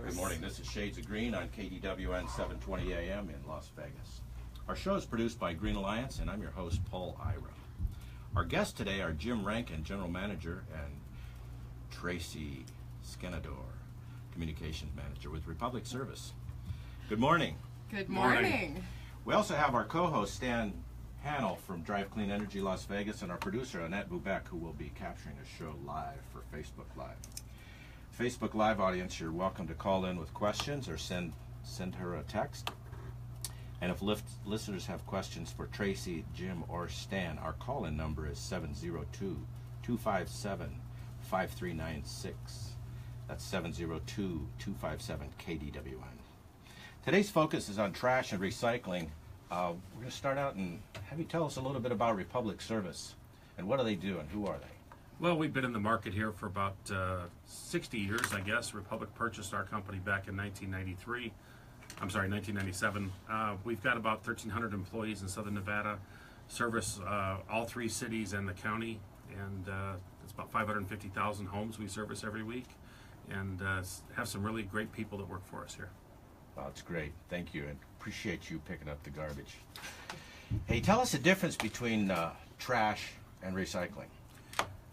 Good morning. This is Shades of Green on KDWN 720 AM in Las Vegas. Our show is produced by Green Alliance, and I'm your host, Paul Ira. Our guests today are Jim Rankin, General Manager, and Tracy Skenandore, Communications Manager with Republic Service. Good morning. Good morning. We also have our co-host, Stan Hannell from Drive Clean Energy Las Vegas, and our producer, Annette Bubeck, who will be capturing the show live for Facebook Live. Facebook Live audience, you're welcome to call in with questions or send her a text. And if listeners have questions for Tracy, Jim, or Stan, our call-in number is 702-257-5396. That's 702-257-KDWN. Today's focus is on trash and recycling. We're going to start out and have you tell us a little bit about Republic Service and what do they do and who are they? Well, we've been in the market here for about 60 years, I guess. Republic purchased our company back in 1997. We've got about 1,300 employees in Southern Nevada, service all three cities and the county, and it's about 550,000 homes we service every week, and have some really great people that work for us here. Well, that's great. Thank you, and appreciate you picking up the garbage. Hey, tell us the difference between trash and recycling.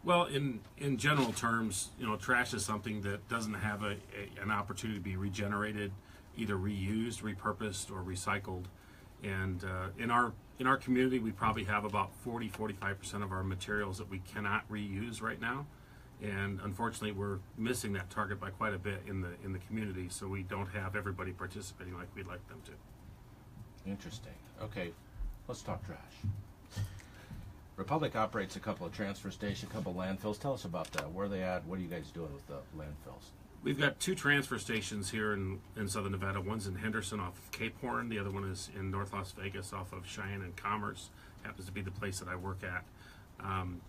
Well, in general terms, you know, trash is something that doesn't have an opportunity to be regenerated, either reused, repurposed, or recycled. And in our community, we probably have about 40-45% of our materials that we cannot reuse right now. And unfortunately, we're missing that target by quite a bit in the community, so we don't have everybody participating like we'd like them to. Interesting. Okay, let's talk trash. Republic operates a couple of transfer stations, a couple of landfills. Tell us about that. Where are they at? What are you guys doing with the landfills? We've got two transfer stations here in Southern Nevada. One's in Henderson off of Cape Horn. The other one is in North Las Vegas off of Cheyenne and Commerce. Happens to be the place that I work at.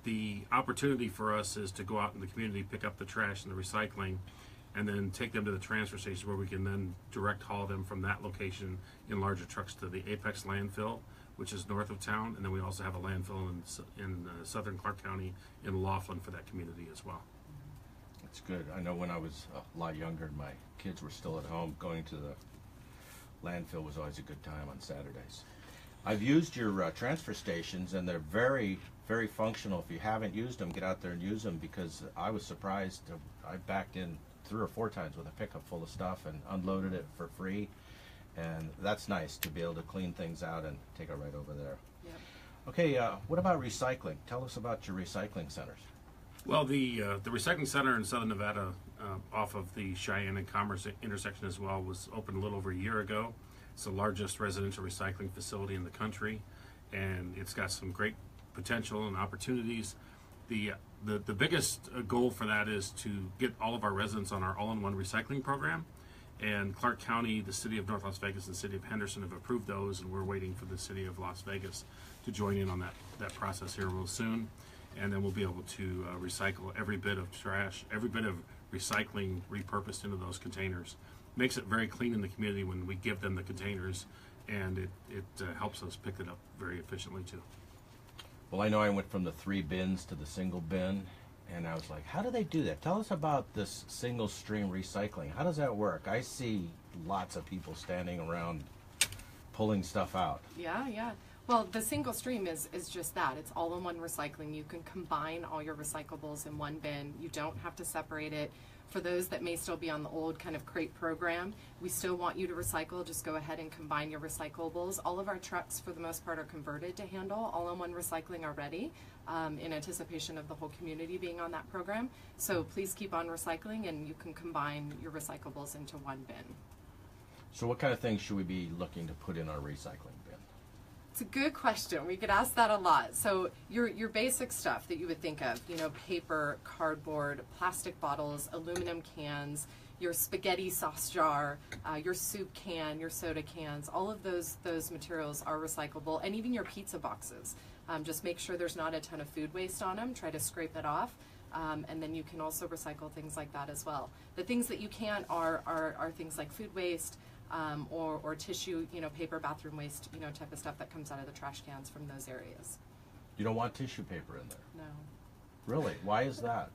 The opportunity for us is to go out in the community, pick up the trash and the recycling, and then take them to the transfer station where we can then direct haul them from that location in larger trucks to the Apex landfill, which is north of town, and then we also have a landfill in southern Clark County in Laughlin for that community as well. That's good. I know when I was a lot younger and my kids were still at home, going to the landfill was always a good time on Saturdays. I've used your transfer stations, and they're very, very functional. If you haven't used them, get out there and use them, because I was surprised. I backed in 3 or 4 times with a pickup full of stuff and unloaded it for free. And that's nice to be able to clean things out and take it right over there. Yep. Okay, what about recycling? Tell us about your recycling centers. Well, the recycling center in Southern Nevada, off of the Cheyenne and Commerce intersection as well, was opened a little over a year ago. It's the largest residential recycling facility in the country, and it's got some great potential and opportunities. The biggest goal for that is to get all of our residents on our all-in-one recycling program. And Clark County, the city of North Las Vegas, and the city of Henderson have approved those, and we're waiting for the city of Las Vegas to join in on that process here real soon. And then we'll be able to recycle every bit of trash, every bit of recycling repurposed into those containers. Makes it very clean in the community when we give them the containers, and it helps us pick it up very efficiently too. Well, I know I went from the 3 bins to the single bin, and I was like, how do they do that? Tell us about this single stream recycling. How does that work? I see lots of people standing around pulling stuff out. Yeah. Well, the single stream is just that. It's all-in-one recycling. You can combine all your recyclables in one bin. You don't have to separate it. For those that may still be on the old kind of crate program, we still want you to recycle. Just go ahead and combine your recyclables. All of our trucks, for the most part, are converted to handle all-in-one recycling already, in anticipation of the whole community being on that program. So please keep on recycling, and you can combine your recyclables into one bin. So what kind of things should we be looking to put in our recycling bin? It's a good question. We get asked that a lot. So your basic stuff that you would think of, you know, paper, cardboard, plastic bottles, aluminum cans, your spaghetti sauce jar, your soup can, your soda cans, all of those materials are recyclable, and even your pizza boxes. Just make sure there's not a ton of food waste on them. Try to scrape it off. And then you can also recycle things like that as well. The things that you can't are things like food waste, or tissue, you know, paper, bathroom waste, you know, type of stuff that comes out of the trash cans from those areas. You don't want tissue paper in there? No. Really? Why is that?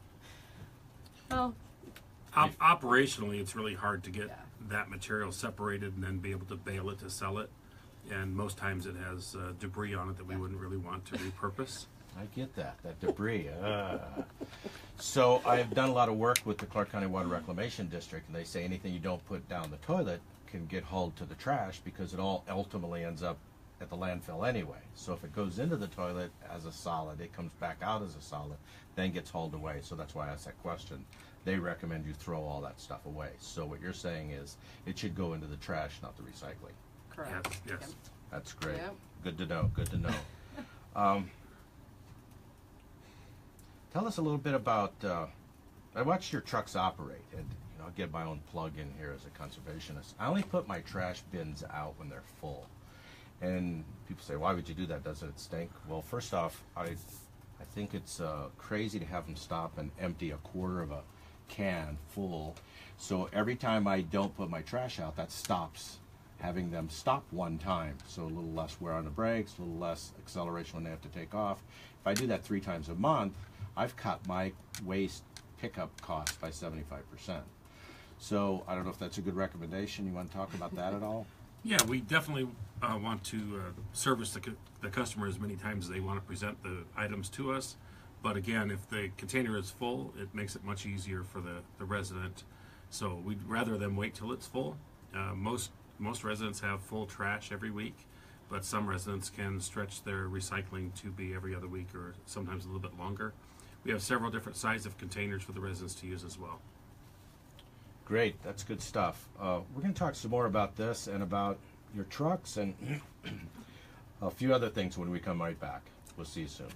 Well, Operationally, it's really hard to get Yeah. that material separated and then be able to bale it to sell it. And most times it has debris on it that we wouldn't really want to repurpose. I get that debris. So I've done a lot of work with the Clark County Water Reclamation District, and they say anything you don't put down the toilet can get hauled to the trash because it all ultimately ends up at the landfill anyway. So if it goes into the toilet as a solid, it comes back out as a solid, then gets hauled away. So that's why I asked that question. They recommend you throw all that stuff away. So what you're saying is it should go into the trash, not the recycling. Correct. Yes. Yep. That's great. Yep. Good to know. Good to know. Tell us a little bit about. I watched your trucks operate, and I'll get my own plug in here as a conservationist. I only put my trash bins out when they're full, and people say, "Why would you do that? Doesn't it stink?" Well, first off, I think it's crazy to have them stop and empty a quarter of a can full. So every time I don't put my trash out, that stops having them stop one time. So a little less wear on the brakes, a little less acceleration when they have to take off. If I do that 3 times a month, I've cut my waste pickup cost by 75%. So I don't know if that's a good recommendation. You want to talk about that at all? Yeah, we definitely want to service the customer as many times as they want to present the items to us. But again, if the container is full, it makes it much easier for the resident. So we'd rather them wait till it's full. Most residents have full trash every week, but some residents can stretch their recycling to be every other week or sometimes a little bit longer. We have several different sizes of containers for the residents to use as well. Great, that's good stuff. We're going to talk some more about this and about your trucks and a few other things when we come right back. We'll see you soon.